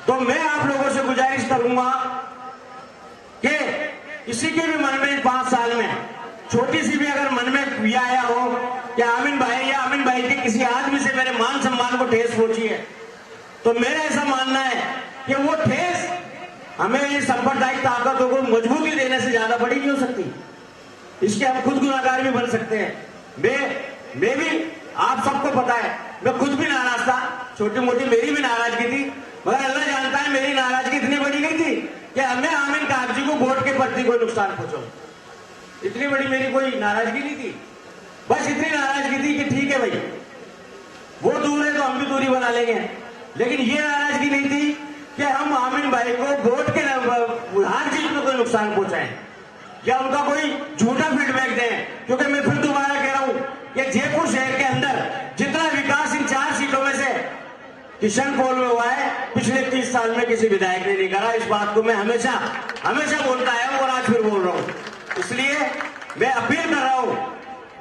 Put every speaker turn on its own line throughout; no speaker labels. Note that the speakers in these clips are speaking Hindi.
तो मैं आप लोगों से गुजारिश करूंगा कि किसी के भी मन में 5 साल में छोटी सी भी अगर मन में ये आया हो कि आमिन भाई या आमिन भाई के किसी आदमी से मेरे मान सम्मान को ठेस पहुंची है, तो मेरा ऐसा मानना है कि वो ठेस हमें ये सांप्रदायिक ताकतों को मजबूती देने से ज्यादा बड़ी नहीं हो सकती। इसके हम खुद गुनाहगार भी बन सकते हैं। मैं भी, आप सबको पता है, मैं खुद भी नाराज था, छोटी मोटी मेरी भी नाराजगी थी, मगर अल्लाह जानता है मेरी नाराजगी इतनी बड़ी नहीं थी कि हमें आमिन कागजी को वोट के प्रति कोई नुकसान पहुंचो। इतनी बड़ी मेरी कोई नाराजगी नहीं थी, बस इतनी नाराजगी थी कि ठीक है भाई वो दूर है तो हम भी दूरी बना लेंगे। लेकिन ये नाराजगी नहीं थी कि हम आमिन भाई को वोट के हर चीज में कोई नुकसान पहुंचाएं या उनका कोई झूठा फीडबैक दें। क्योंकि मैं फिर दोबारा कह रहा हूं कि जयपुर शहर के अंदर जितना विकास इन 4 सीटों में से किशन पॉल में हुआ है, पिछले 30 साल में किसी विधायक ने नहीं करा। इस बात को मैं हमेशा बोलता है और आज फिर बोल रहा हूं। इसलिए मैं अपील कर रहा हूं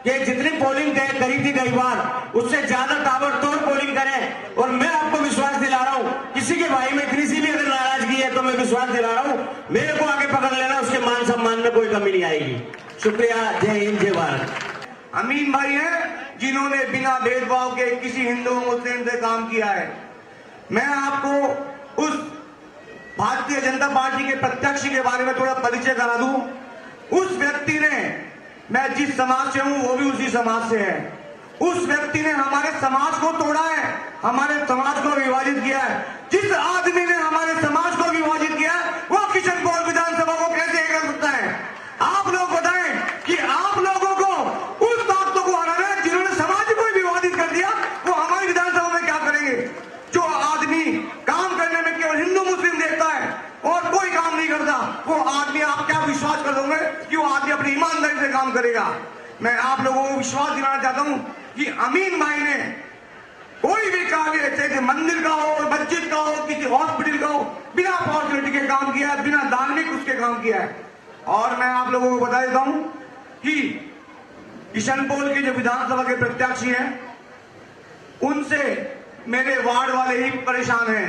कि जितनी पोलिंग करी थी कई बार, उससे ज्यादा ताबड़तोड़ पोलिंग करें। और मैं आपको विश्वास दिला रहा हूं, किसी के भाई में इतनी सी भी अगर नाराजगी है तो मैं विश्वास दिला रहा हूं मेरे को आगे पकड़ लेना, उसके मान सम्मान में कोई कमी नहीं आएगी। शुक्रिया, जय हिंद, जय भारत।
अमीन भाई हैं जिन्होंने बिना भेदभाव के किसी हिंदू मुस्लिम से काम किया है। मैं आपको उस भारतीय जनता पार्टी के प्रत्याशी के बारे में थोड़ा परिचय करा दूं। उस व्यक्ति ने, मैं जिस समाज से हूं वो भी उसी समाज से है, उस व्यक्ति ने हमारे समाज को तोड़ा है, हमारे समाज को विभाजित किया है। जिस आदमी ने हमारे समाज को विभाजित किया है वो किशन पॉल विधानसभा को कैसे एक कर सकता है? आप लोग बताएं कि आप लोगों को उस ताकतों को हराना है जिन्होंने समाज को विभाजित कर दिया, वो हमारी विधानसभा में क्या करेंगे? जो आदमी काम करने में केवल हिंदू मुस्लिम देखता है और कोई काम नहीं करता, वो आदमी आप क्या विश्वास कर दोगे कि वो आदमी अपनी ईमानदारी से काम करेगा? मैं आप लोगों को विश्वास दिलाना चाहता हूं कि अमीन भाई ने कोई भी कार्य, चाहे मंदिर का हो, मस्जिद का हो, किसी हॉस्पिटल का हो, बिना अपॉर्चुनिटी के काम किया है, बिना धार्मिक उसके काम किया है। और मैं आप लोगों को बता देता हूं कि किशन पॉल के जो विधानसभा के प्रत्याशी हैं उनसे मेरे वार्ड वाले ही परेशान हैं,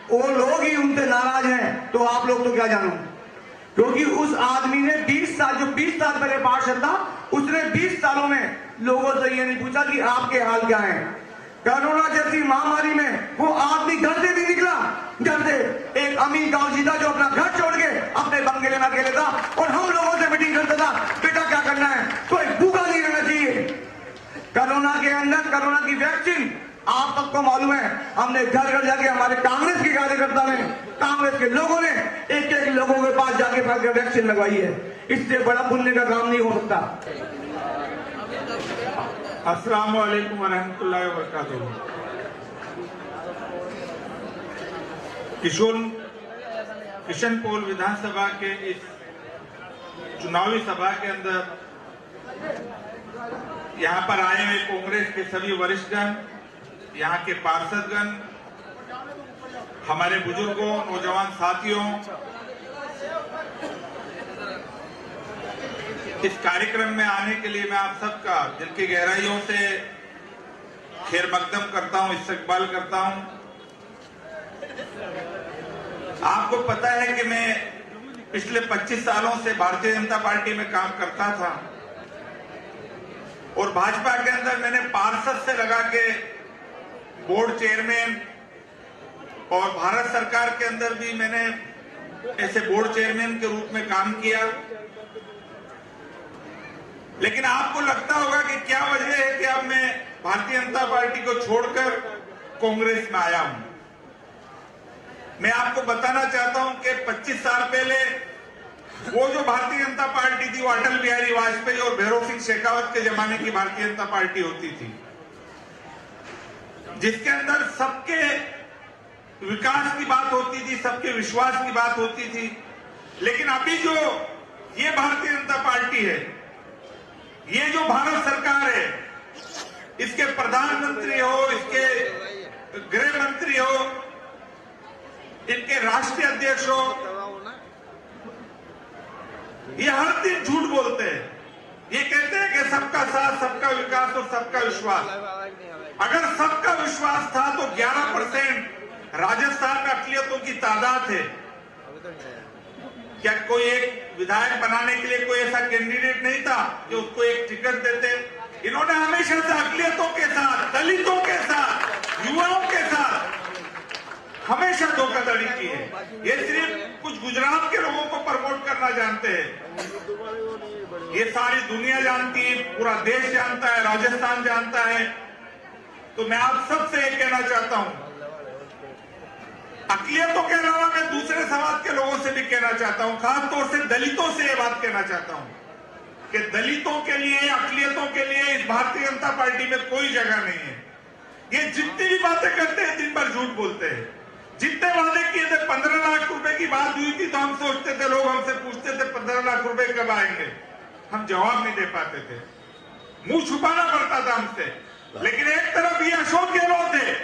वो लोग ही उनसे नाराज हैं, तो आप लोग तो क्या जानो। क्योंकि उस आदमी ने 20 साल, जो 20 साल पहले पार्षद था, उसने 20 सालों में लोगों से ये नहीं पूछा कि आपके हाल क्या है। कोरोना जैसी महामारी में वो आदमी घर से नहीं निकला, घर से एक अमीन कागजी था जो अपना घर छोड़ के अपने बंगले में अकेले था और हम लोगों से मीटिंग करता था, बेटा क्या करना है, कोई भूखा नहीं रहना चाहिए। कोरोना के अंदर कोरोना की वैक्सीन आप सबको मालूम है, हमने घर घर जाके हमारे कांग्रेस के कार्यकर्ता ने, कांग्रेस के लोगों ने एक लोगों के पास जाके वैक्सीन लगवाई है। इससे बड़ा पुण्य का काम नहीं हो सकता।
अस्सलाम वालेकुम वरहमतुल्लाहि वबरकातुहू। किशन पॉल विधानसभा के इस चुनावी सभा के अंदर यहाँ पर आए हुए कांग्रेस के सभी वरिष्ठगण, यहाँ के पार्षदगण, हमारे बुजुर्गों, नौजवान साथियों, इस कार्यक्रम में आने के लिए मैं आप सबका दिल की गहराइयों से खैर मकदम करता हूं, इस्तकबाल करता हूं। आपको पता है कि मैं पिछले 25 सालों से भारतीय जनता पार्टी में काम करता था और भाजपा के अंदर मैंने पार्षद से लगा के बोर्ड चेयरमैन और भारत सरकार के अंदर भी मैंने ऐसे बोर्ड चेयरमैन के रूप में काम किया। लेकिन आपको लगता होगा कि क्या वजह है कि अब मैं भारतीय जनता पार्टी को छोड़कर कांग्रेस में आया हूं। मैं आपको बताना चाहता हूं कि 25 साल पहले वो जो भारतीय जनता पार्टी थी वो अटल बिहारी वाजपेयी और भैरव सिंह शेखावत के जमाने की भारतीय जनता पार्टी होती थी, जिसके अंदर सबके विकास की बात होती थी, सबके विश्वास की बात होती थी। लेकिन अभी जो ये भारतीय जनता पार्टी है, ये जो भारत सरकार है, इसके प्रधानमंत्री हो, इसके गृह मंत्री हो, इनके राष्ट्रीय अध्यक्ष हो, ये हर दिन झूठ बोलते हैं। ये कहते हैं कि सबका साथ, सबका विकास और सबका विश्वास। अगर सबका विश्वास था तो 11% राजस्थान में अकलियतों की तादाद है, क्या कोई एक विधायक बनाने के लिए कोई ऐसा कैंडिडेट नहीं था जो उसको एक टिकट देते? इन्होंने हमेशा से अकलियतों के साथ, दलितों के साथ, युवाओं के साथ हमेशा धोखाधड़ी की है। ये सिर्फ कुछ गुजरात के लोगों को प्रमोट करना जानते हैं, ये सारी दुनिया जानती है, पूरा देश जानता है, राजस्थान जानता है। तो मैं आप सबसे ये कहना चाहता हूं, अकलियतों के अलावा मैं दूसरे समाज के लोगों से भी कहना चाहता हूं, खासतौर से दलितों से ये बात कहना चाहता हूं कि दलितों के लिए, अकलियतों के लिए इस भारतीय जनता पार्टी में कोई जगह नहीं है। ये जितनी भी बातें करते हैं दिन भर झूठ बोलते हैं। जितने वादे किए थे, 15 लाख रुपए की बात हुई थी तो हम सोचते थे, लोग हमसे पूछते थे 15 लाख रुपए कब आएंगे, हम जवाब नहीं दे पाते थे, मुंह छुपाना पड़ता था हमसे। लेकिन एक तरफ ये अशोक गहलोत है,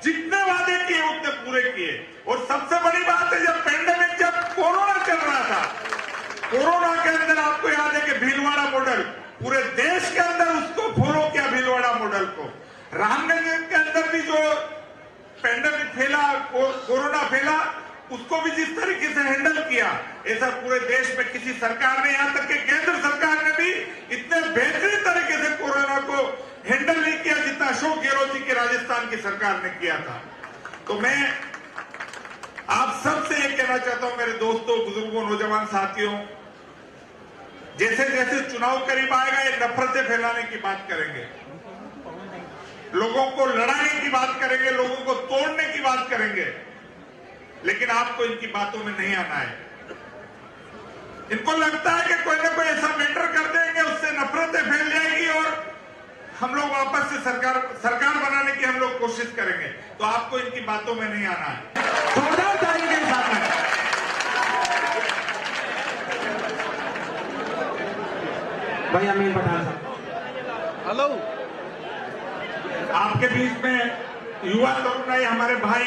जितने वादे किए उतने पूरे किए। और सबसे बड़ी बात है, जब पेंडेमिक, जब कोरोना चल रहा था, कोरोना के अंदर आपको याद है कि भीलवाड़ा मॉडल पूरे देश के अंदर उसको फॉलो किया, भीलवाड़ा मॉडल को। रामनगर के अंदर भी जो पेंडेमिक फैला, कोरोना फैला, उसको भी जिस तरीके से हैंडल किया, ऐसा पूरे देश में किसी सरकार ने, यहां तक कि केंद्र सरकार ने भी इतने बेहतरीन तरीके से कोरोना को हैंडल नहीं किया जितना अशोक गहलोत जी के राजस्थान की सरकार ने किया था। तो मैं आप सबसे ये कहना चाहता हूं, मेरे दोस्तों, बुजुर्गों, नौजवान साथियों, जैसे जैसे चुनाव करीब आएगा, ये नफरतें फैलाने की बात करेंगे, लोगों को लड़ाने की बात करेंगे, लोगों को तोड़ने की बात करेंगे, लेकिन आपको इनकी बातों में नहीं आना है। इनको लगता है कि कोई ना कोई ऐसा मैटर कर देंगे, उससे नफरतें फैल जाएगी और हम लोग वापस से सरकार बनाने की हम लोग कोशिश करेंगे। तो आपको इनकी बातों में नहीं आना है।
जोरदार ताली के साथ में भाई अमीन पठान साहब।
हेलो,
आपके बीच में युवा तरुणाई हमारे भाई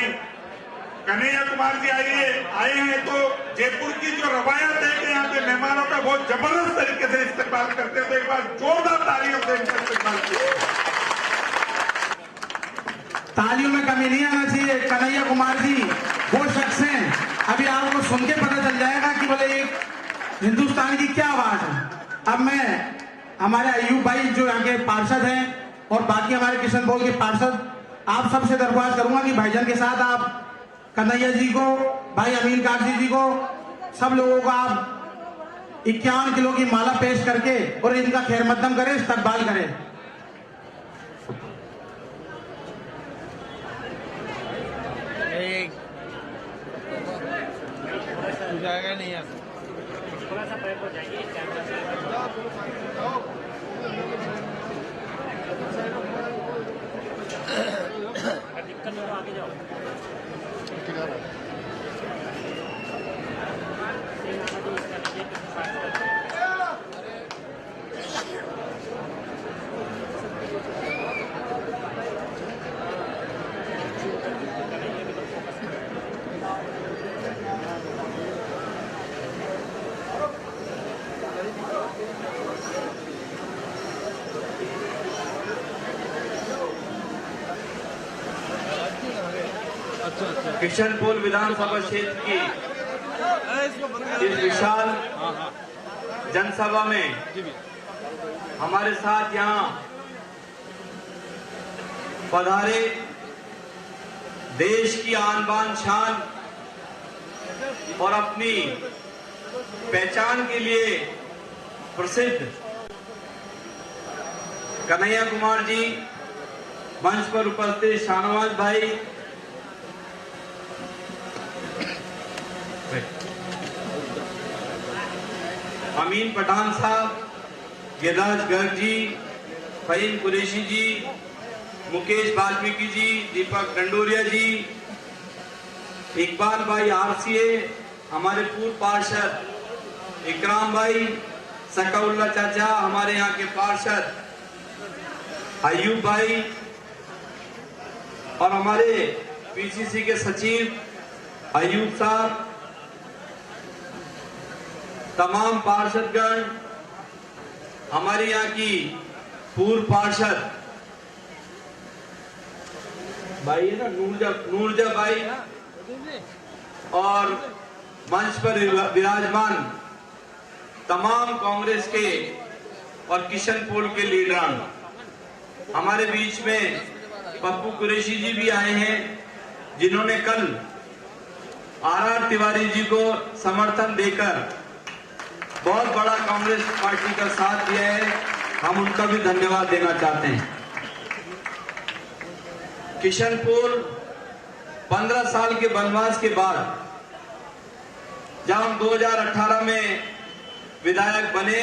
कन्हैया कुमार जी आए हैं। तो जयपुर की जो रवायत है कि यहाँ पे मेहमानों का बहुत जबरदस्त तरीके से इस्तेमाल करते हैं, तो एक बार जोरदार तालियों से इनका इस्तेमाल कीजिए।
तालियों में कमी नहीं आना चाहिए। कन्हैया कुमार जी वो शख्स हैं, अभी आपको सुन के पता चल जाएगा कि बोले एक हिंदुस्तान की क्या आवाज है। अब मैं हमारे अयूब भाई जो यहाँ के पार्षद हैं और बाकी हमारे किशन बोल के पार्षद, आप सबसे दरख्वास्त करूंगा कि भाईजान के साथ आप कन्हैया जी को, भाई अमीन कागजी जी को, सब लोगों को आप 51 किलो की माला पेश करके और इनका खैर मकदम करें, इस्तकबाल करें।
जाएगा नहीं है।
थोड़ा सा बैक हो जाइए, अगर दिक्कत हो तो आगे जाओ।
किशनपुर विधानसभा क्षेत्र की इस विशाल जनसभा में हमारे साथ यहाँ पधारे देश की आन बान शान और अपनी पहचान के लिए प्रसिद्ध कन्हैया कुमार जी, मंच पर उपस्थित शाहनवाज भाई, अमीन पठान साहब, गिरिराज गर्ग जी, फहीम कुरैशी जी, मुकेश वाल्मीकि जी, दीपक डंडोरिया जी, इकबाल भाई आरसीए, हमारे पूर्व पार्षद इकराम भाई, सकाउल्ला चाचा, हमारे यहाँ के पार्षद अयूब भाई और हमारे पीसीसी के सचिव अयूब साहब, तमाम पार्षदगण, हमारे यहाँ की पूर्व पार्षद भाई है ना नूरजा भाई,
और मंच पर विराजमान तमाम कांग्रेस के और किशनपुर के लीडरान, हमारे बीच में पप्पू कुरैशी जी भी आए हैं, जिन्होंने कल आर तिवारी जी को समर्थन देकर बहुत बड़ा कांग्रेस पार्टी का साथ दिया है। हम उनका भी धन्यवाद देना चाहते हैं। किशनपुर 15 साल के वनवास के बाद जब हम 2018 में विधायक बने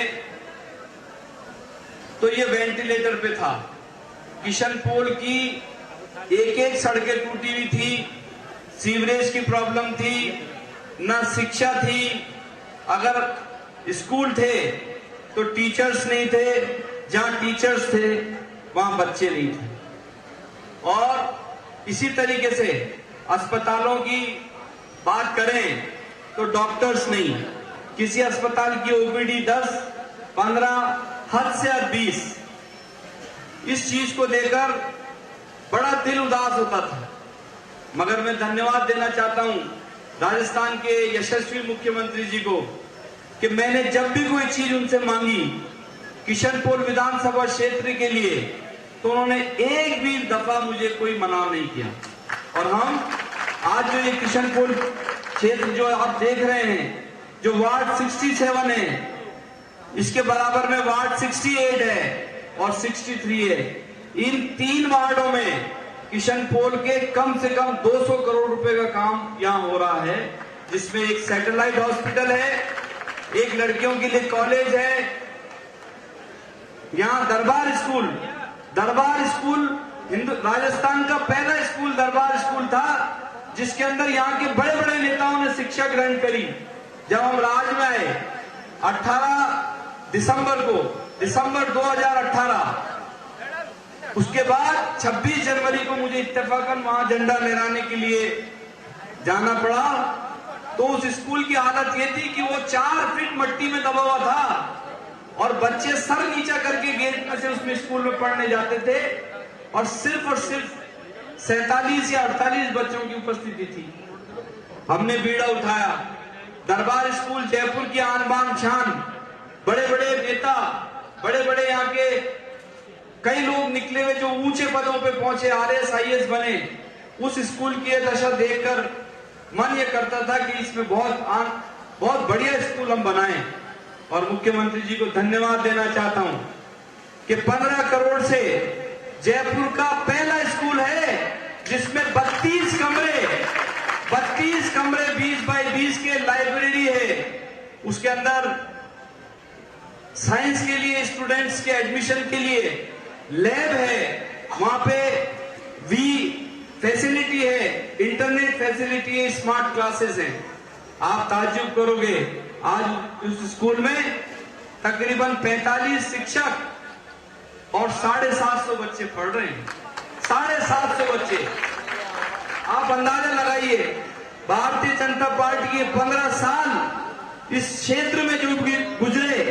तो ये वेंटिलेटर पे था। किशनपुर की एक एक सड़कें टूटी हुई थी, सीवरेज की प्रॉब्लम थी, ना शिक्षा थी, अगर स्कूल थे तो टीचर्स नहीं थे, जहां टीचर्स थे वहां बच्चे नहीं थे। और इसी तरीके से अस्पतालों की बात करें तो डॉक्टर्स नहीं, किसी अस्पताल की ओपीडी 10, 15, हद से हद 20। इस चीज को देखकर बड़ा दिल उदास होता था। मगर मैं धन्यवाद देना चाहता हूं राजस्थान के यशस्वी मुख्यमंत्री जी को कि मैंने जब भी कोई चीज उनसे मांगी किशनपुर विधानसभा क्षेत्र के लिए, तो उन्होंने एक भी दफा मुझे कोई मना नहीं किया। और हम आज जो ये किशनपुर क्षेत्र जो आप देख रहे हैं, जो वार्ड 67 है, इसके बराबर में वार्ड 68 है और 63 है। इन 3 वार्डों में किशनपुर के कम से कम 200 करोड़ रुपए का काम यहां हो रहा है, जिसमें एक सैटेलाइट हॉस्पिटल है, एक लड़कियों के लिए कॉलेज है, यहां दरबार स्कूल राजस्थान का पहला स्कूल दरबार स्कूल था, जिसके अंदर यहाँ के बड़े बड़े नेताओं ने शिक्षा ग्रहण करी। जब हम राज में आए 18 दिसंबर 2018, उसके बाद 26 जनवरी को मुझे इत्तेफाकन वहां झंडा लहराने के लिए जाना पड़ा। तो उस स्कूल की हालत ये थी कि वो 4 फीट मिट्टी में दबा हुआ था और बच्चे सर नीचा करके गेट में से उसमें स्कूल में पढ़ने जाते थे और सिर्फ 47 या 48 बच्चों की उपस्थिति थी। हमने बीड़ा उठाया। दरबार स्कूल जयपुर की आन बान शान, बड़े बड़े नेता, बड़े बड़े यहाँ के कई लोग निकले हुए जो ऊंचे पदों पे पहुंचे, RS IAS बने। उस स्कूल की यह दशा देखकर मन ये करता था कि इसमें बहुत बढ़िया स्कूल हम बनाएं। और मुख्यमंत्री जी को धन्यवाद देना चाहता हूं कि 15 करोड़ से जयपुर का पहला स्कूल है जिसमें 32 कमरे 20 बाई 20 के लाइब्रेरी है। उसके अंदर साइंस के लिए स्टूडेंट्स के एडमिशन के लिए लैब है, वहां पे वी फैसिलिटी है, इंटरनेट फैसिलिटी है, स्मार्ट क्लासेस हैं। आप ताज्जुब करोगे, आज उस स्कूल में तकरीबन 45 शिक्षक और 750 बच्चे पढ़ रहे हैं। 750 बच्चे। आप अंदाजा लगाइए, भारतीय जनता पार्टी के 15 साल इस क्षेत्र में जो गुजरे,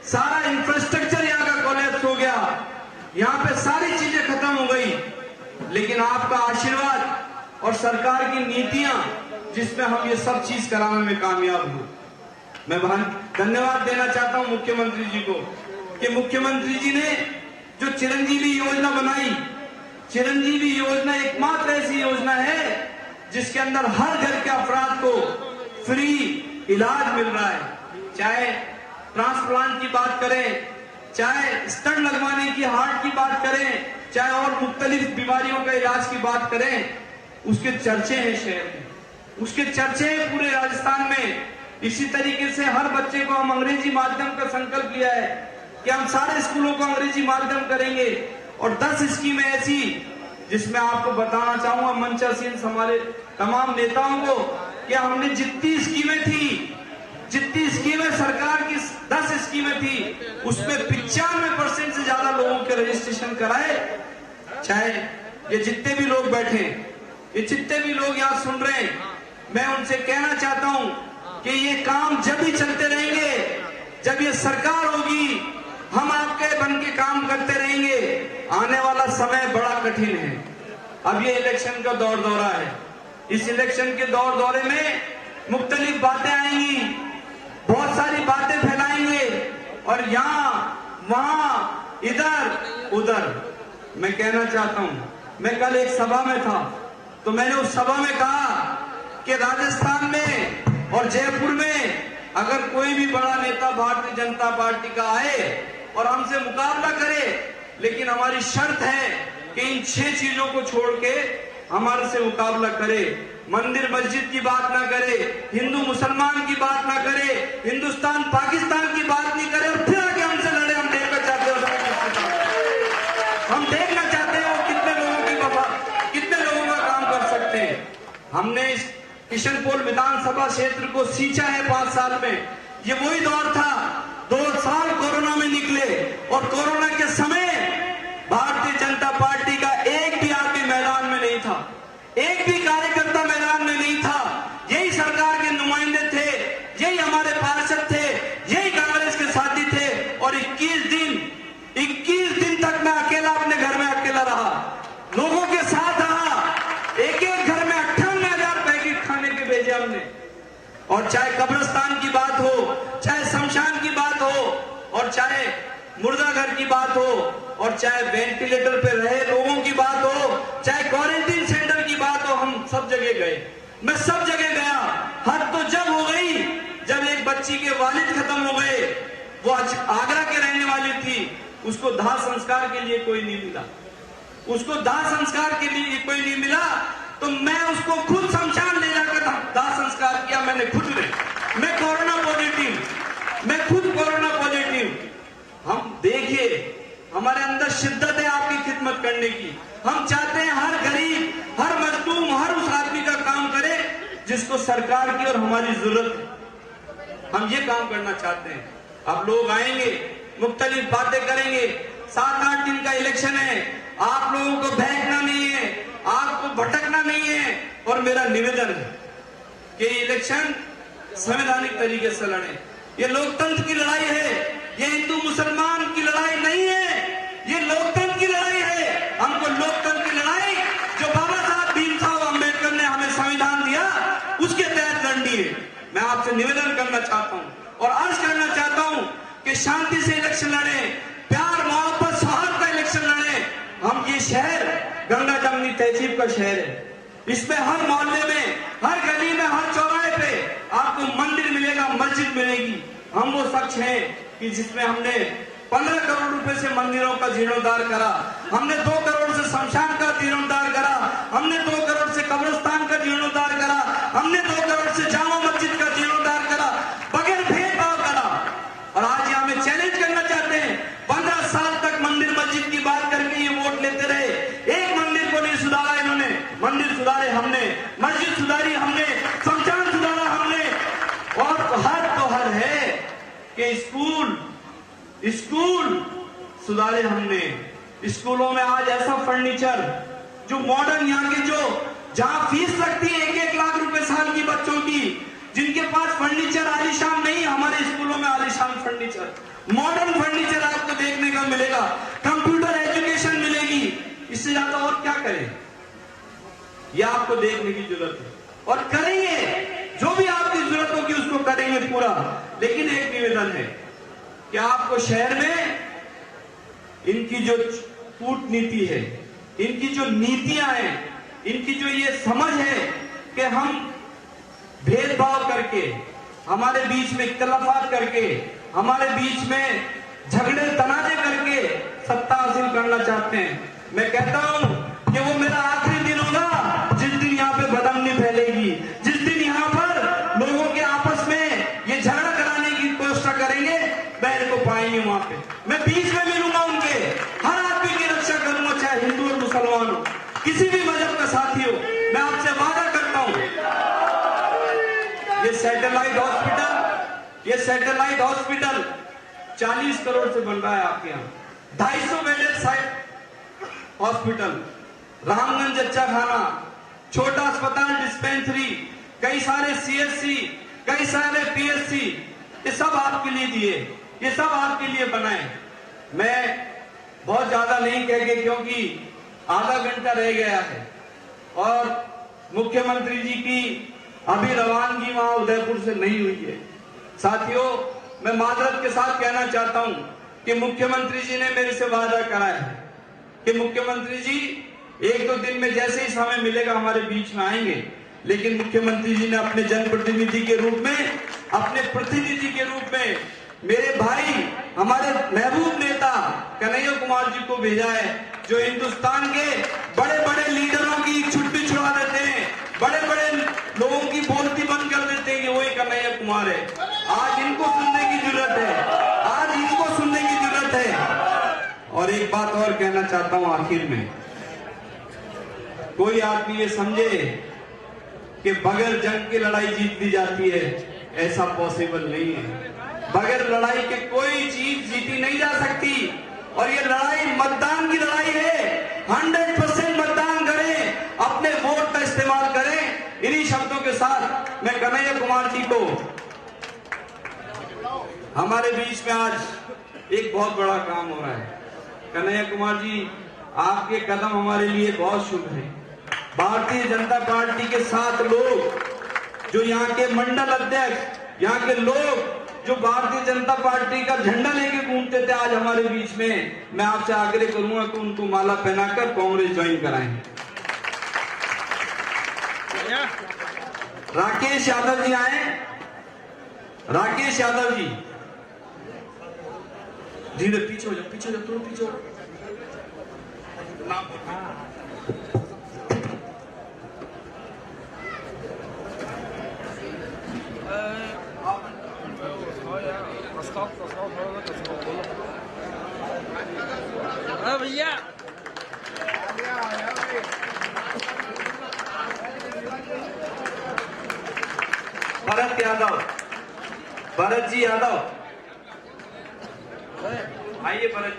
सारा इंफ्रास्ट्रक्चर यहाँ का कोलैप्स हो गया, यहाँ पे सारी चीजें खत्म हो गई, लेकिन आपका आशीर्वाद और सरकार की नीतियां जिसमें हम ये सब चीज कराने में कामयाब हुए। मैं धन्यवाद देना चाहता हूं मुख्यमंत्री जी को कि मुख्यमंत्री जी ने जो चिरंजीवी योजना बनाई, चिरंजीवी योजना एकमात्र ऐसी योजना है जिसके अंदर हर घर के अफराद को फ्री इलाज मिल रहा है। चाहे ट्रांसप्लांट की बात करें, चाहे स्टंट लगवाने की, हार्ट की बात करें, चाहे और मुख्तलिफ बीमारियों का इलाज की बात करें, उसके चर्चे हैं शहर में, उसके चर्चे हैं पूरे राजस्थान में। इसी तरीके से हर बच्चे को हम अंग्रेजी माध्यम का संकल्प लिया है कि हम सारे स्कूलों को अंग्रेजी माध्यम करेंगे। और 10 स्कीमें ऐसी जिसमें आपको बताना चाहूंगा मंचासीन हमारे तमाम नेताओं को कि हमने जितनी स्कीमें सरकार की 10 स्कीमें थी, उसमें 95% से ज्यादा लोगों के रजिस्ट्रेशन कराए। चाहे ये जितने भी लोग बैठे, ये जितने भी लोग यहाँ सुन रहे हैं, मैं उनसे कहना चाहता हूं कि ये काम जब ही चलते रहेंगे जब ये सरकार होगी, हम आपके बन के काम करते रहेंगे। आने वाला समय बड़ा कठिन है। अब ये इलेक्शन का दौर दौरा है, इस इलेक्शन के दौरे में मुख्तलिफ बातें आएंगी, बहुत सारी बातें फैलाएंगे और यहाँ वहां इधर उधर। मैं कहना चाहता हूं, मैं कल एक सभा में था तो मैंने उस सभा में कहा कि राजस्थान में और जयपुर में अगर कोई भी बड़ा नेता भारतीय जनता पार्टी का आए और हमसे मुकाबला करे, लेकिन हमारी शर्त है कि इन 6 चीजों को छोड़ के हमारे से मुकाबला करे। मंदिर मस्जिद की बात ना करे, हिंदू मुसलमान की बात ना करे, हिंदुस्तान पाकिस्तान की बात नहीं करे और फिर आके हमसे लड़े। हम देखना चाहते हो, हम देखना चाहते हैं वो कितने लोगों का काम कर सकते हैं। हमने इस किशनपोल विधानसभा क्षेत्र को सींचा है 5 साल में। ये वही दौर था, 2 साल कोरोना में निकले और कोरोना के समय भारतीय जनता पार्टी का एक भी आदमी मैदान में नहीं था, एक भी कार्यकर्ता मैदान में नहीं था। यही सरकार के नुमाइंदे थे, यही हमारे पार्षद थे, यही कांग्रेस के साथी थे और 21 दिन तक मैं अकेला अपने घर में अकेला रहा, लोगों के साथ रहा। एक घर में 58,000 पैकेट खाने के भेजे हमने। और चाहे कब्रिस्तान की बात हो, चाहे शमशान की बात हो, और चाहे मुर्दा घर की बात हो, और चाहे वेंटिलेटर पे रहे लोगों की बात हो, चाहे क्वारंटीन सेंटर की बात हो, हम सब जगह गए। मैं सब जगह गया। हद तो जब हो गई जब एक बच्ची के वालिद खत्म हो गए, वो आगरा के रहने वाली थी, उसको दाह संस्कार के लिए कोई नहीं मिला, उसको दाह संस्कार के लिए कोई नहीं मिला, तो मैं उसको खुद शमशान ले जाकर दाह संस्कार किया। मैंने खुद में, मैं कोरोना पॉजिटिव, मैं खुद कोरोना पॉजिटिव। हम देखिए, हमारे अंदर शिद्दत है आपकी खिदमत करने की। हम चाहते हैं हर गरीब, हर मजलूम, हर उस आदमी का काम करे जिसको सरकार की और हमारी जरूरत है। हम ये काम करना चाहते हैं। अब लोग आएंगे, मुख्तलिफ बातें करेंगे। 7-8 दिन का इलेक्शन है, आप लोगों को बहकना नहीं है, आपको भटकना नहीं है। और मेरा निवेदन है कि इलेक्शन संवैधानिक तरीके से लड़े। ये लोकतंत्र की लड़ाई है, ये हिंदू मुसलमान की लड़ाई नहीं है, ये लोकतंत्र की लड़ाई है। हमको लोकतंत्र की लड़ाई जो बाबा साहब भीमराव अम्बेडकर ने हमें संविधान दिया उसके तहत लड़नी है। मैं आपसे निवेदन करना चाहता हूं और अर्ज करना चाहता हूं कि शांति से इलेक्शन लड़े, प्यार मोहब्बत सौहार्द का इलेक्शन लड़े। हम ये शहर गंगा जमनी तहजीब का शहर है, इसमें हर मोहल्ले में, हर गली में, हर चौराहे पे आपको मंदिर मिलेगा, मस्जिद मिलेगी। हम वो शख्स हैं कि जिसमें हमने 15 करोड़ रुपए से मंदिरों का जीर्णोद्धार करा, हमने 2 करोड़ से शमशान का जीर्णोद्धार करा, हमने 2 करोड़ से कब्रिस्तान का जीर्णोद्धार करा, हमने 2 करोड़ से जामा मस्जिद का जीर्णोद्धार करा, बगैर भेदभाव करा। और आज यहाँ में चैलेंज करना चाहते हैं, 15 साल तक मंदिर मस्जिद की बात करके ये वोट लेते रहे, एक मंदिर को नहीं सुधारा इन्होंने। मंदिर सुधारे हमने, मस्जिद सुधारी हमने, शमशान सुधारा हमने। और हर है कि स्कूल सुधारे हमने। स्कूलों में आज ऐसा फर्नीचर जो मॉडर्न, यहाँ के जो जहां फीस लगती है 1-1 लाख रुपए साल की बच्चों की, जिनके पास फर्नीचर आलीशान नहीं, हमारे स्कूलों में आलीशान फर्नीचर, मॉडर्न फर्नीचर आपको देखने को मिलेगा। कंप्यूटर एजुकेशन मिलेगी। इससे ज्यादा और क्या करें? यह आपको देखने की जरूरत है और करेंगे, जो भी आपकी जरूरत होगी उसको करेंगे पूरा। लेकिन एक निवेदन है कि आपको शहर में इनकी जो कूटनीति है, इनकी जो नीतियां हैं, इनकी जो ये समझ है कि हम भेदभाव करके, हमारे बीच में इख्तलाफात करके, हमारे बीच में झगड़े तनाजे करके सत्ता हासिल करना चाहते हैं। मैं कहता हूं कि वो मेरा आखिरी दिन होगा जिस दिन यहाँ पे बदअमनी फैलेगी, जिस दिन यहाँ पर लोगों के आपस में ये झगड़ा कराने की कोशिश करेंगे, मैं इनको पाएंगे वहां पे। मैं बीच में मिलूंगा उनके, हर आदमी की रक्षा करूंगा, चाहे हिंदू और मुसलमान हो, किसी भी मजहब का साथी हो। मैं आपसे वादा करता हूं, ये सैटेलाइट हॉस्पिटल 40 करोड़ से बन रहा है आपके यहाँ। 250 बेडेड साइट हॉस्पिटल, रामगंज अच्छा खाना, छोटा अस्पताल, डिस्पेंसरी, कई सारे CHC, कई सारे PSC, ये सब आपके लिए दिए, ये सब आपके लिए बनाए। मैं बहुत ज्यादा नहीं कह के, क्योंकि आधा घंटा रह गया है और मुख्यमंत्री जी की अभी रवानगी वहां उदयपुर से नहीं हुई है। साथियों, मैं माजरत के साथ कहना चाहता हूं कि मुख्यमंत्री जी ने मेरे से वादा करा है कि मुख्यमंत्री जी 1-2 दिन में जैसे ही समय मिलेगा हमारे बीच में आएंगे। लेकिन मुख्यमंत्री जी ने अपने जनप्रतिनिधि के रूप में, अपने प्रतिनिधि के रूप में मेरे भाई, हमारे महबूब नेता कन्हैया कुमार जी को भेजा है, जो हिंदुस्तान के बड़े बड़े लीडरों की छुट्टी छुड़ा देते हैं, बड़े बड़े लोगों की बोलती बंद कर देते हैं, वही कन्हैया कुमार है। आज इनको सुनने की जरूरत है, आज इनको सुनने की जरूरत है। और एक बात और कहना चाहता हूं आखिर में, कोई आदमी ये समझे कि बगैर जंग की लड़ाई जीत ली जाती है, ऐसा पॉसिबल नहीं है। बगैर लड़ाई के कोई चीज जीती नहीं जा सकती। और ये लड़ाई मतदान की लड़ाई है। 100% मतदान करें, अपने वोट का इस्तेमाल करें। इन्हीं शब्दों के साथ मैं कन्हैया कुमार जी को, हमारे बीच में आज एक बहुत बड़ा काम हो रहा है। कन्हैया कुमार जी, आपके कदम हमारे लिए बहुत शुभ हैं। भारतीय जनता पार्टी के 7 लोग, जो यहाँ के मंडल अध्यक्ष, यहाँ के लोग जो भारतीय जनता पार्टी का झंडा लेके घूमते थे, आज हमारे बीच में, मैं आपसे आग्रह करूंगा कि उनको माला पहनाकर कांग्रेस ज्वाइन कराएं। राकेश यादव जी आए। राकेश यादव जी, धीरे पीछे हो जाओ, पीछे हो जाओ, थोड़ा पीछे हो जाओ।
भैया
भरत यादव, भरत जी यादव आइए। भरत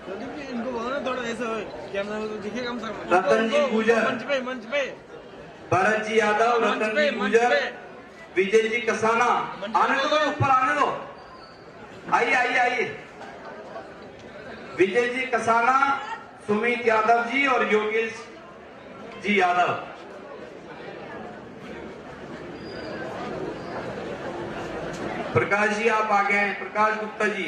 जी, इनको बोलो ना थोड़ा ऐसा कैमरा में तो दिखे कम से कम।
रतन जी गुजर,
मंच पे
भरत जी यादव, रतन जी गुजर, विजय जी कसाना। आने दो, ऊपर आने दो। आइए आइए आइए। विजय जी कसाना, सुमित यादव जी और योगेश जी यादव। प्रकाश जी आप आ गए हैं। प्रकाश गुप्ता जी,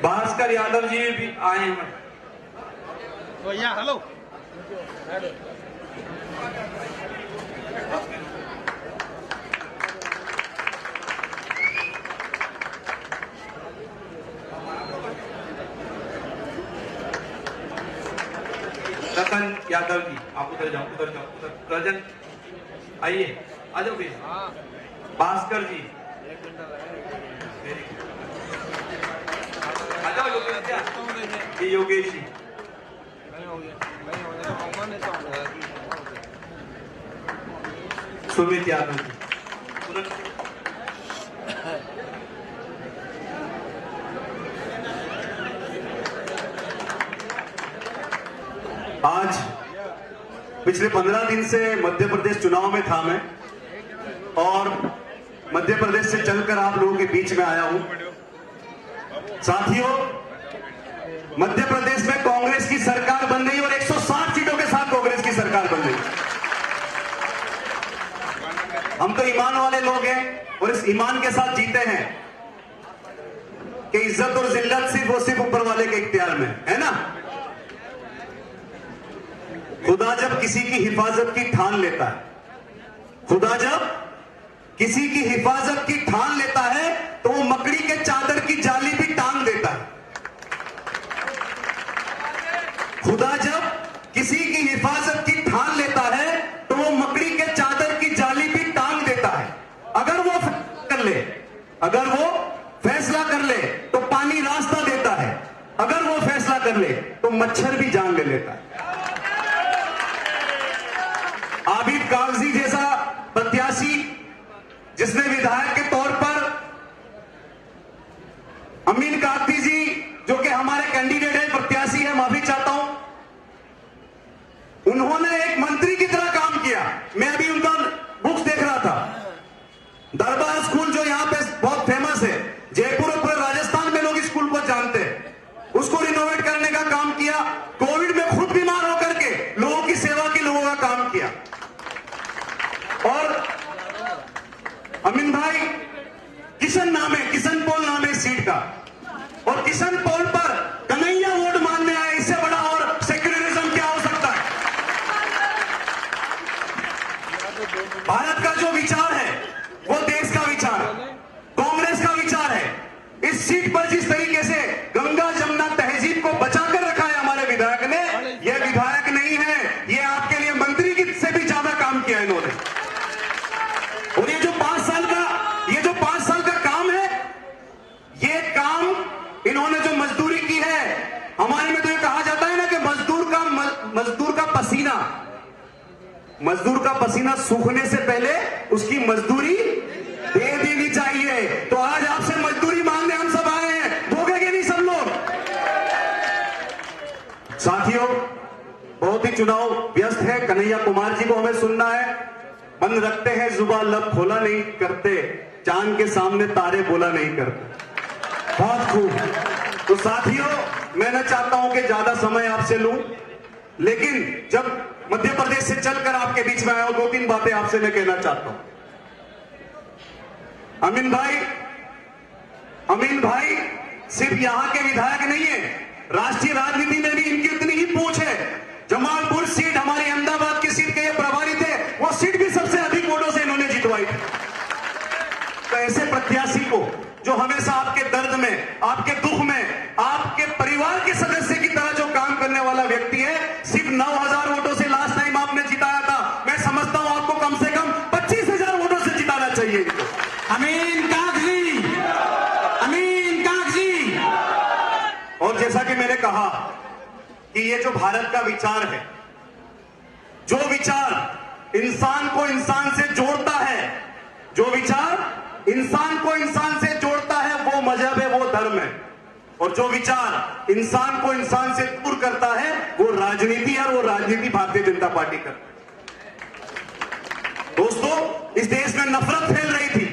भास्कर यादव जी भी आए हैं।
भैया हेलो।
रतन यादव जी आप उधर जाओ, उधर जाओ, उधर। रजन आइए, आ जाओ भैया। भास्कर जी आ जाओ। योगेश जी, ये योगेश जी। सुमित यादव जी,
आज पिछले 15 दिन से मध्य प्रदेश चुनाव में था मैं, और मध्य प्रदेश से चलकर आप लोगों के बीच में आया हूं। साथियों, मध्य प्रदेश में कांग्रेस की सरकार बन गई और 160 सीटों के साथ कांग्रेस की सरकार बन गई। हम तो ईमान वाले लोग हैं और इस ईमान के साथ जीते हैं कि इज्जत और जिल्लत सिर्फ और सिर्फ ऊपर वाले के इख्तियार में है ना। खुदा जब किसी की हिफाजत की ठान लेता है, खुदा जब किसी की हिफाजत की ठान लेता है तो वो मकड़ी के चादर की जाली भी टांग देता है। खुदा जब किसी की हिफाजत की ठान लेता है तो वो मकड़ी के चादर की जाली भी टांग देता है। अगर वो कर ले, अगर वो फैसला कर ले तो पानी रास्ता देता है, अगर वो फैसला कर ले तो मच्छर भी जान ले लेता है। आबिद कागजी जैसा प्रत्याशी जिसने विधायक के तौर पर, अमीन कागती जी जो कि हमारे कैंडिडेट है, प्रत्याशी है, माफी चाहता हूं, उन्होंने एक मंत्री की तरह काम किया। मैं अभी उनका बुक्स देख रहा था। दरबार स्कूल जो यहां पे बहुत फेमस है, जयपुर और पूरे राजस्थान में लोग इस स्कूल को जानते हैं, उसको रिनोवेट करने का काम किया। कोविड में खुद बीमार होकर के लोगों अमीन भाई, किशन नाम है, किशन पोल नाम है इस सीट का, और किशन पोल पर कन्हैया वोट मांगने आए, इससे बड़ा और सेक्युलरिज्म क्या हो सकता है? भारत का जो विचार है वो देश का विचार है, कांग्रेस का विचार है। इस सीट पर जिस तरीके से गंगा जमुना तहजीब को बचाकर रखा है हमारे विधायक ने, यह विधायक नहीं है, ये आपके लिए मंत्री की से भी ज्यादा काम किया इन्होंने। और ये जो 5 साल का काम है, ये काम इन्होंने जो मजदूरी की है, हमारे में तो ये कहा जाता है ना कि मजदूर का पसीना सूखने से पहले उसकी मजदूरी दे देनी चाहिए। तो आज आपसे मजदूरी मांगने हम सब आए हैं, भोगेंगे नहीं सब लोग। साथियों, बहुत ही चुनाव व्यस्त है, कन्हैया कुमार जी को हमें सुनना है। बंद रखते हैं जुबान, लब खोला नहीं करते, चांद के सामने तारे बोला नहीं करते। बहुत खूब। तो साथियों, मैं न चाहता हूं कि ज्यादा समय आपसे लूं, लेकिन जब मध्य प्रदेश से चलकर आपके बीच में आया हूं, 2-3 बातें आपसे मैं कहना चाहता हूं। अमीन भाई सिर्फ यहां के विधायक नहीं है, राष्ट्रीय राजनीति में भी इनकी उतनी ही पूछ है। जमालपुर सीट, हमारी अहमदाबाद की सीट के ये प्रभारी थे, वो सीट भी सबसे अधिक वोटों से इन्होंने जितवाई थी। तो ऐसे प्रत्याशी को, जो हमेशा आपके दर्द में, आपके दुख में, आपके परिवार के सदस्य की तरह जो काम करने वाला व्यक्ति है, सिर्फ 9,000 वोटों से लास्ट टाइम आपने जिताया था। मैं समझता हूं आपको कम से कम 25,000 वोटों से जिताना चाहिए इनको।
अमीन कागजी।
और जैसा कि मैंने कहा कि ये जो भारत का विचार है, जो विचार इंसान को इंसान से जोड़ता है, जो विचार इंसान को इंसान से जोड़ता है, वो मजहब है, वो धर्म है। और जो विचार इंसान को इंसान से दूर करता है, वो राजनीति है, और वो राजनीति भारतीय जनता पार्टी करती है। दोस्तों, इस देश में नफरत फैल रही थी।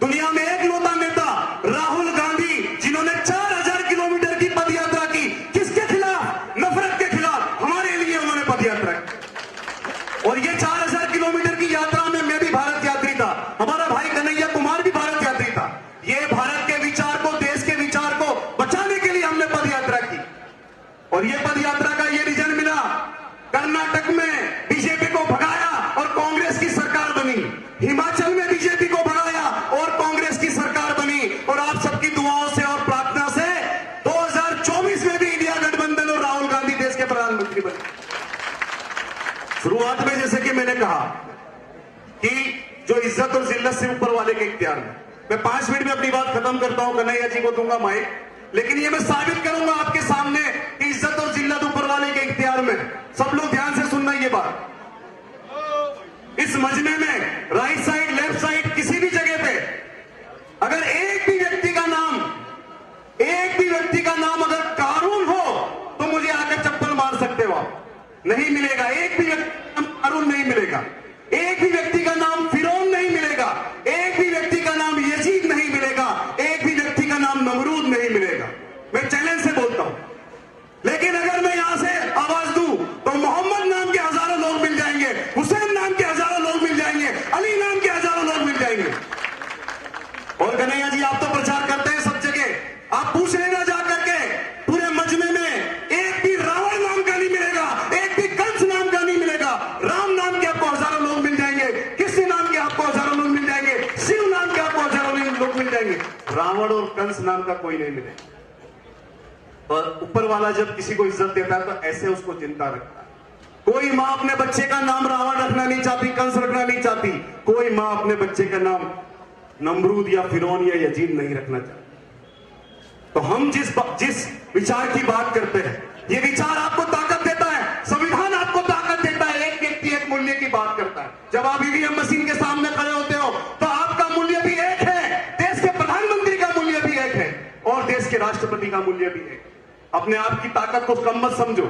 दुनिया में एक लौता नेता राहुल गांधी, जिन्होंने 4,000 किलोमीटर की पदयात्रा की, किसके खिलाफ? नफरत के खिलाफ। हमारे लिए उन्होंने पदयात्रा की। और ये 4,000 किलोमीटर की यात्रा में मैं भी भारत यात्री था, हमारा भाई कन्हैया कुमार भी भारत यात्री था। ये भारत के विचार को, देश के विचार को बचाने के लिए हमने पदयात्रा की, और ये पदयात्रा का ये रिजल्ट मिला। कर्नाटक में बीजेपी को भगाया और कांग्रेस की सरकार बनी, हिमाचल में बीजेपी को भगाया और कांग्रेस की सरकार बनी, और आप सबकी दुआओं से और प्रार्थना से 2024 में भी इंडिया गठबंधन और राहुल गांधी देश के प्रधानमंत्री बने। शुरुआत में जैसे कि मैंने कहा कि जो इज्जत और जिल्लत से ऊपर वाले के इख्तियार में, मैं 5 मिनट में अपनी बात खत्म करता हूं, कन्हैया जी को दूंगा माइक, लेकिन ये मैं साबित करूंगा आपके सामने कि इज्जत और जिल्लत ऊपर वाले के इख्तियार में। सब लोग ध्यान से सुनना ये बात। इस मजमे में राइट साइड, लेफ्ट साइड, किसी भी जगह पे अगर एक भी व्यक्ति का नाम अगर कारून हो, तो मुझे आकर चप्पल मार सकते हो आप। नहीं मिलेगा। एक भी व्यक्ति का नाम कारून नहीं मिलेगा, एक भी व्यक्ति का नाम फिरौन नहीं मिलेगा, एक भी व्यक्ति का नाम यजीद नहीं मिलेगा, एक भी व्यक्ति का नाम नमरूद नहीं मिलेगा। मैं चैलेंज से बोलता हूं। लेकिन अगर मैं यहां से आवाज दूं, तो मोहम्मद नाम के हजारों लोग मिल जाएंगे, हुसैन नाम के हजारों लोग मिल जाएंगे, अली नाम के हजारों लोग मिल जाएंगे। और कन्हैया जी, आप तो प्रचार करते हैं सब जगह, आप पूछ लेना जा करके, पूरे मजमे में एक भी रावण नाम का नहीं मिलेगा, एक भी कंस नाम का नहीं मिलेगा। राम नाम के आपको हजारों लोग मिल जाएंगे, कृष्ण नाम के आपको हजारों लोग मिल जाएंगे, शिव नाम के आपको हजारों लोग मिल जाएंगे। रावण और कंस नाम का कोई नहीं मिलेगा। और ऊपर वाला जब किसी को इज्जत देता है, तो ऐसे उसको जिंदा रखता है। कोई मां अपने बच्चे का नाम रावण रखना नहीं चाहती, कंस रखना नहीं चाहती। कोई मां अपने बच्चे का नाम नमरूद या फिरौन या यजीद नहीं रखना चाहती। तो हम जिस विचार की बात करते हैं, ये विचार आपको ताकत देता है, संविधान आपको ताकत देता है। एक व्यक्ति एक मूल्य की बात करता है। जब आप ईवीएम मशीन के सामने खड़े होते हो, तो आपका मूल्य भी एक है, देश के प्रधानमंत्री का मूल्य भी एक है, और देश के राष्ट्रपति का मूल्य भी एक। अपने आप की ताकत को कम मत समझो।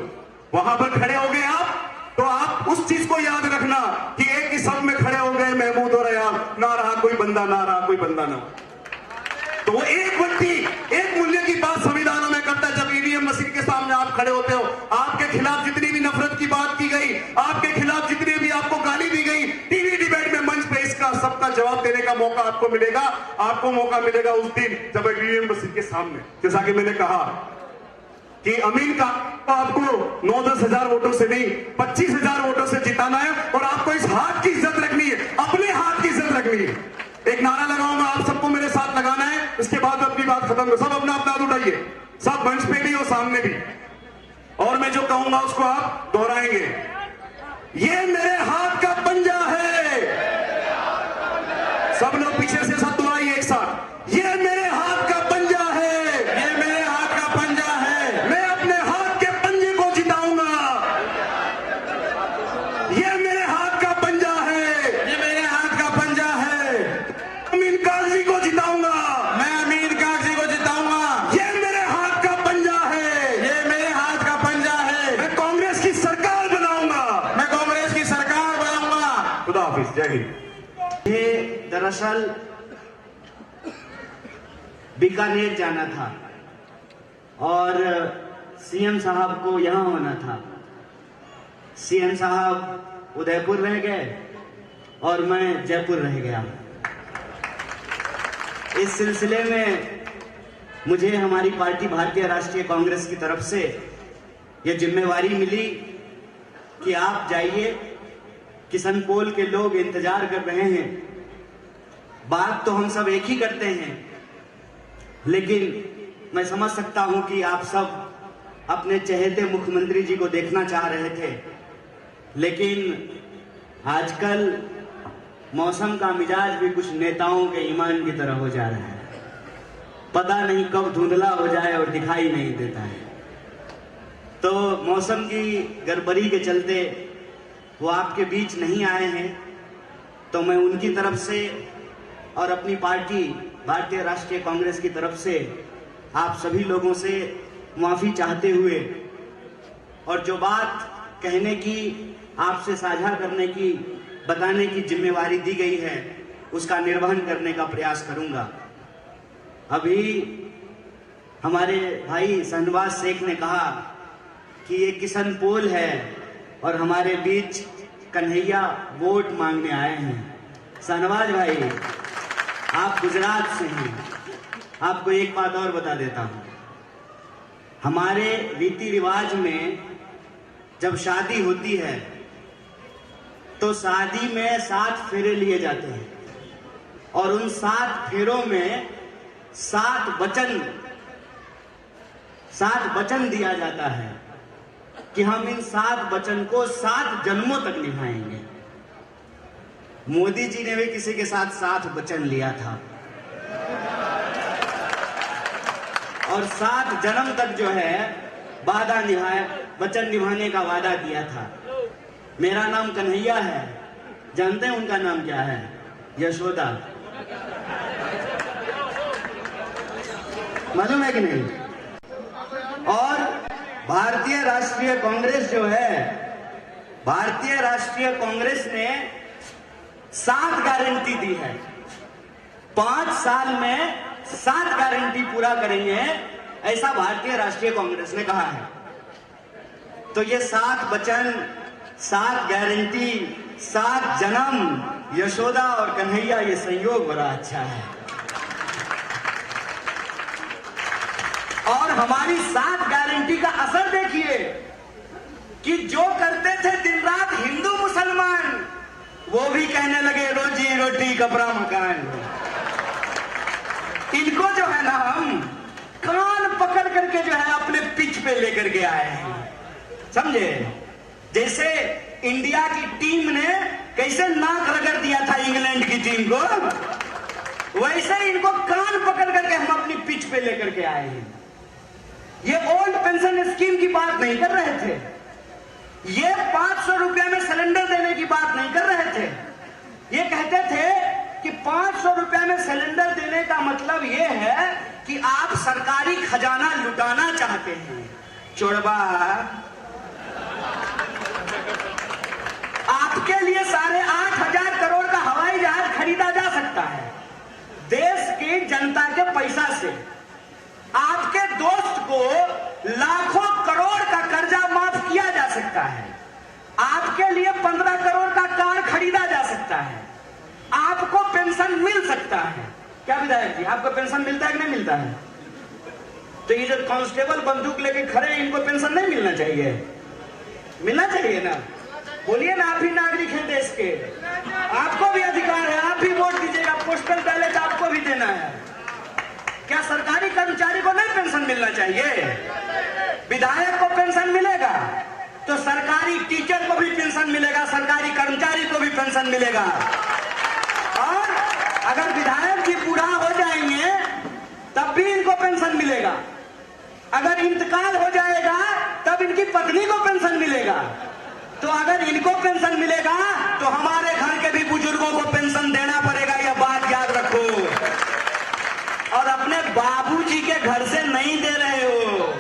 वहां पर खड़े हो गए आप, तो आप उस चीज को याद रखना कि एक ही सब में खड़े हो गए महमूद और अयाल, ना रहा कोई बंदा, ना रहा कोई बंदा ना। तो वो एक व्यक्ति एक मूल्य की बात संविधान में करता है। जब ईवीएम मशीन के सामने आप खड़े होते हो, आपके खिलाफ जितनी भी नफरत की बात की गई, आपके खिलाफ जितनी भी आपको गाली दी गई, टीवी डिबेट में मंच पे इसका सबका जवाब देने का मौका आपको मिलेगा। आपको मौका मिलेगा उस दिन जब ईवीएम मशीन के सामने, जैसा कि मैंने कहा कि अमीन का आपको 9-10 हजार वोटों से नहीं 25,000 वोटों से जिताना है और आपको इस हाथ की इज्जत रखनी है, अपने हाथ की इज्जत रखनी है। एक नारा लगाऊंगा, आप सबको मेरे साथ लगाना है, इसके बाद अपनी बात खत्म करो। सब अपना अपना हाथ उठाइए, सब मंच पे भी और सामने भी, और मैं जो कहूंगा उसको आप दोहराएंगे। ये मेरे हाथ का पंजा है। सब लोग पीछे से सब दोहराइए एक साथ। ये मेरे हाथ का पंजा है, ये मेरे हाथ का पंजा है। मैं अपने हाथ के पंजे को जिताऊंगा। ये मेरे हाथ का पंजा है, ये मेरे हाथ का पंजा है। अमीन कागजी को जिताऊंगा, मैं अमीन कागजी को जिताऊंगा। ये मेरे हाथ का पंजा है, ये मेरे हाथ का पंजा है। मैं कांग्रेस की सरकार बनाऊंगा, मैं कांग्रेस की सरकार बनाऊंगा। खुदा हाफिज, जय हिंद।
ये दरअसल बीकानेर जाना था और सीएम साहब को यहां होना था। सीएम साहब उदयपुर रह गए और मैं जयपुर रह गया। इस सिलसिले में मुझे हमारी पार्टी भारतीय राष्ट्रीय कांग्रेस की तरफ से यह जिम्मेवारी मिली कि आप जाइए, किशनपोल के लोग इंतजार कर रहे हैं। बात तो हम सब एक ही करते हैं, लेकिन मैं समझ सकता हूं कि आप सब अपने चहेते मुख्यमंत्री जी को देखना चाह रहे थे, लेकिन आजकल मौसम का मिजाज भी कुछ नेताओं के ईमान की तरह हो जा रहा है। पता नहीं कब धुंधला हो जाए और दिखाई नहीं देता है। तो मौसम की गड़बड़ी के चलते वो आपके बीच नहीं आए हैं, तो मैं उनकी तरफ से और अपनी पार्टी भारतीय राष्ट्रीय कांग्रेस की तरफ से आप सभी लोगों से माफी चाहते हुए और जो बात कहने की, आपसे साझा करने की, बताने की जिम्मेवारी दी गई है उसका निर्वहन करने का प्रयास करूंगा। अभी हमारे भाई शहनवाज शेख ने कहा कि ये किशनपोल है और हमारे बीच कन्हैया वोट मांगने आए हैं। शहनवाज भाई, आप गुजरात से हैं, आपको एक बात और बता देता हूं। हमारे रीति रिवाज में जब शादी होती है तो शादी में 7 फेरे लिए जाते हैं और उन 7 फेरों में 7 वचन दिया जाता है कि हम इन 7 वचन को 7 जन्मों तक निभाएंगे। मोदी जी ने भी किसी के साथ 7 वचन लिया था और 7 जन्म तक जो है वादा निभाया, वचन निभाने का वादा किया था। मेरा नाम कन्हैया है, जानते हैं उनका नाम क्या है? यशोदा। मालूम है कि नहीं? और भारतीय राष्ट्रीय कांग्रेस जो है, भारतीय राष्ट्रीय कांग्रेस ने 7 गारंटी दी है। 5 साल में 7 गारंटी पूरा करेंगे, ऐसा भारतीय राष्ट्रीय कांग्रेस ने कहा है। तो ये 7 वचन, 7 गारंटी, 7 जन्म, यशोदा और कन्हैया, ये संयोग बड़ा अच्छा है। और हमारी 7 गारंटी का असर देखिए कि जो करते थे दिन रात हिंदू मुसलमान, वो भी कहने लगे रोजी रोटी कपड़ा मकान। इनको जो है ना हम कान पकड़ करके जो है अपने पिच पे लेकर के आए हैं, समझे? जैसे इंडिया की टीम ने कैसे नाक रगड़ दिया था इंग्लैंड की टीम को, वैसे इनको कान पकड़ करके हम अपनी पिच पे लेकर के आए हैं। ये ओल्ड पेंशन स्कीम की बात नहीं कर रहे थे, ये 500 रुपया में सिलेंडर देने की बात नहीं कर रहे थे। ये कहते थे कि 500 रुपया में सिलेंडर देने का मतलब ये है कि आप सरकारी खजाना लुटाना चाहते हैं। चोरबा, आपके लिए 8,500 करोड़ का हवाई जहाज खरीदा जा सकता है देश की जनता के पैसा से। आपके दोस्त को लाखों करोड़ का कर्जा माफ किया जा सकता है। आपके लिए 15 करोड़ का कार खरीदा जा सकता है। आपको पेंशन मिल सकता है। क्या विधायक जी, आपको पेंशन मिलता है कि नहीं मिलता है? तो ये जो कांस्टेबल बंदूक लेके खड़े हैं, इनको पेंशन नहीं मिलना चाहिए? मिलना चाहिए ना। बोलिए ना, आप ही नागरिक हैं देश के, आपको भी अधिकार है, आप भी वोट दीजिएगा, पोस्टल बैलेट आपको भी देना है। क्या सरकारी कर्मचारी को नहीं पेंशन मिलना चाहिए? विधायक को पेंशन मिलेगा तो सरकारी टीचर को भी पेंशन मिलेगा, सरकारी कर्मचारी को भी पेंशन मिलेगा। और अगर विधायक जी बूढ़ा हो जाएंगे तब भी इनको पेंशन मिलेगा। अगर इंतकाल हो जाएगा तब इनकी पत्नी को पेंशन मिलेगा। तो अगर इनको पेंशन मिलेगा तो हमारे घर के भी बुजुर्गों को पेंशन देना पड़ेगा, यह बात याद रखो। और अपने बाबूजी के घर से नहीं दे रहे हो,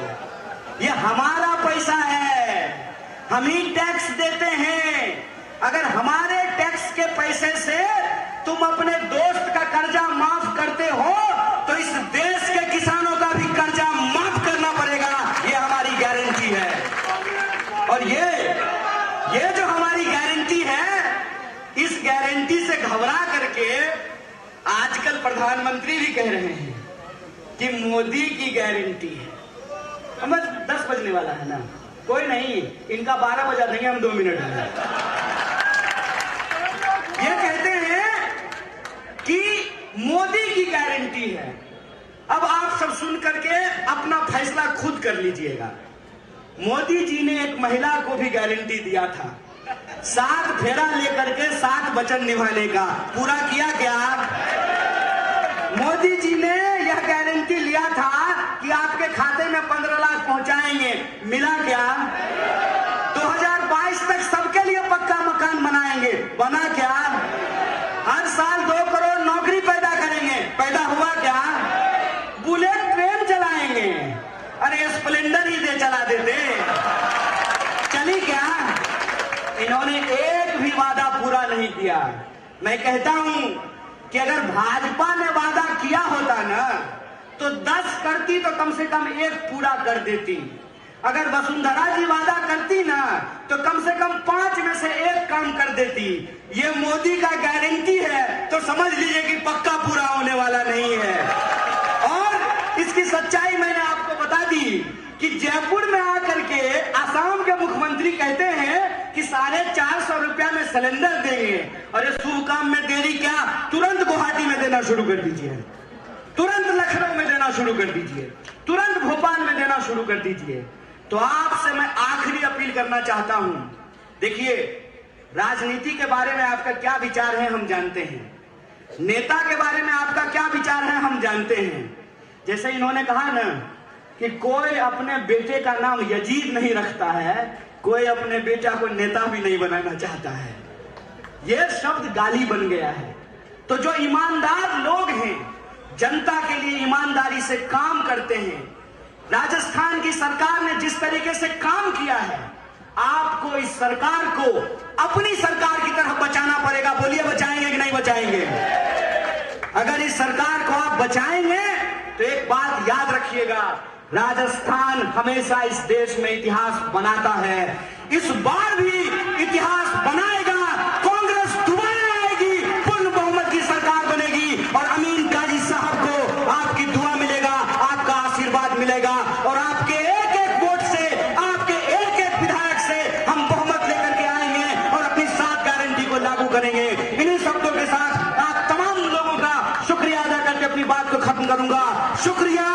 ये हमारा पैसा है, हम ही टैक्स देते हैं। अगर हमारे टैक्स के पैसे से तुम अपने दोस्त का कर्जा माफ करते हो तो इस देश के किसानों का भी कर्जा माफ करना पड़ेगा, ये हमारी गारंटी है। और ये जो हमारी गारंटी है, इस गारंटी से घबरा करके आजकल प्रधानमंत्री भी कह रहे हैं कि मोदी की गारंटी है। हम 10 बजने वाला है ना, कोई नहीं, इनका 12 बजा देंगे हम 2 मिनट में। ये कहते हैं कि मोदी की गारंटी है। अब आप सब सुन करके अपना फैसला खुद कर लीजिएगा। मोदी जी ने एक महिला को भी गारंटी दिया था, 7 फेरा लेकर के 7 वचन निभाने का, पूरा किया क्या? मोदी जी ने यह गारंटी लिया था कि आपके खाते में 15 लाख पहुंचाएंगे, मिला क्या? 2022 तक सबके लिए पक्का मकान बनाएंगे, बना क्या? हर साल 2 करोड़ नौकरी पैदा करेंगे, पैदा हुआ क्या? बुलेट ट्रेन चलाएंगे, अरे स्प्लेंडर ही दे चला देते, चली क्या? इन्होंने एक भी वादा पूरा नहीं किया। मैं कहता हूं कि अगर भाजपा ने वादा किया होता ना तो 10 करती तो कम से कम 1 पूरा कर देती। अगर वसुंधरा जी वादा करती ना तो कम से कम 5 में से 1 काम कर देती। ये मोदी का गारंटी है तो समझ लीजिए कि पक्का पूरा होने वाला नहीं है। और इसकी सच्चाई मैंने आपको बता दी कि जयपुर में आकर के असम के मुख्यमंत्री कहते हैं कि 450 रुपया में सिलेंडर देंगे। और ये शुभ काम में देरी क्या, तुरंत गुवाहाटी में देना शुरू कर दीजिए, तुरंत लखनऊ में देना शुरू कर दीजिए, तुरंत भोपाल में देना शुरू कर दीजिए। तो आपसे मैं आखिरी अपील करना चाहता हूं, देखिए राजनीति के बारे में आपका क्या विचार है हम जानते हैं, नेता के बारे में आपका क्या विचार है हम जानते हैं। जैसे इन्होंने कहा ना कि कोई अपने बेटे का नाम यजीद नहीं रखता है, कोई अपने बेटा को नेता भी नहीं बनाना चाहता है। यह शब्द गाली बन गया है। तो जो ईमानदार लोग हैं, जनता के लिए ईमानदारी से काम करते हैं, राजस्थान की सरकार ने जिस तरीके से काम किया है, आपको इस सरकार को अपनी सरकार की तरह बचाना पड़ेगा। बोलिए बचाएंगे कि नहीं बचाएंगे? अगर इस सरकार को आप बचाएंगे तो एक बात याद रखिएगा, राजस्थान हमेशा इस देश में इतिहास बनाता है, इस बार भी इतिहास बनाएगा। कांग्रेस दोबारा आएगी, पूर्ण बहुमत की सरकार बनेगी और अमीन काजी साहब को आपकी दुआ मिलेगा, आपका आशीर्वाद मिलेगा और आपके एक एक वोट से, आपके एक एक विधायक से हम बहुमत लेकर के आएंगे और अपनी 7 गारंटी को लागू करेंगे। इन्हीं शब्दों के साथ आप तमाम लोगों का शुक्रिया अदा करके अपनी बात को खत्म करूंगा। शुक्रिया।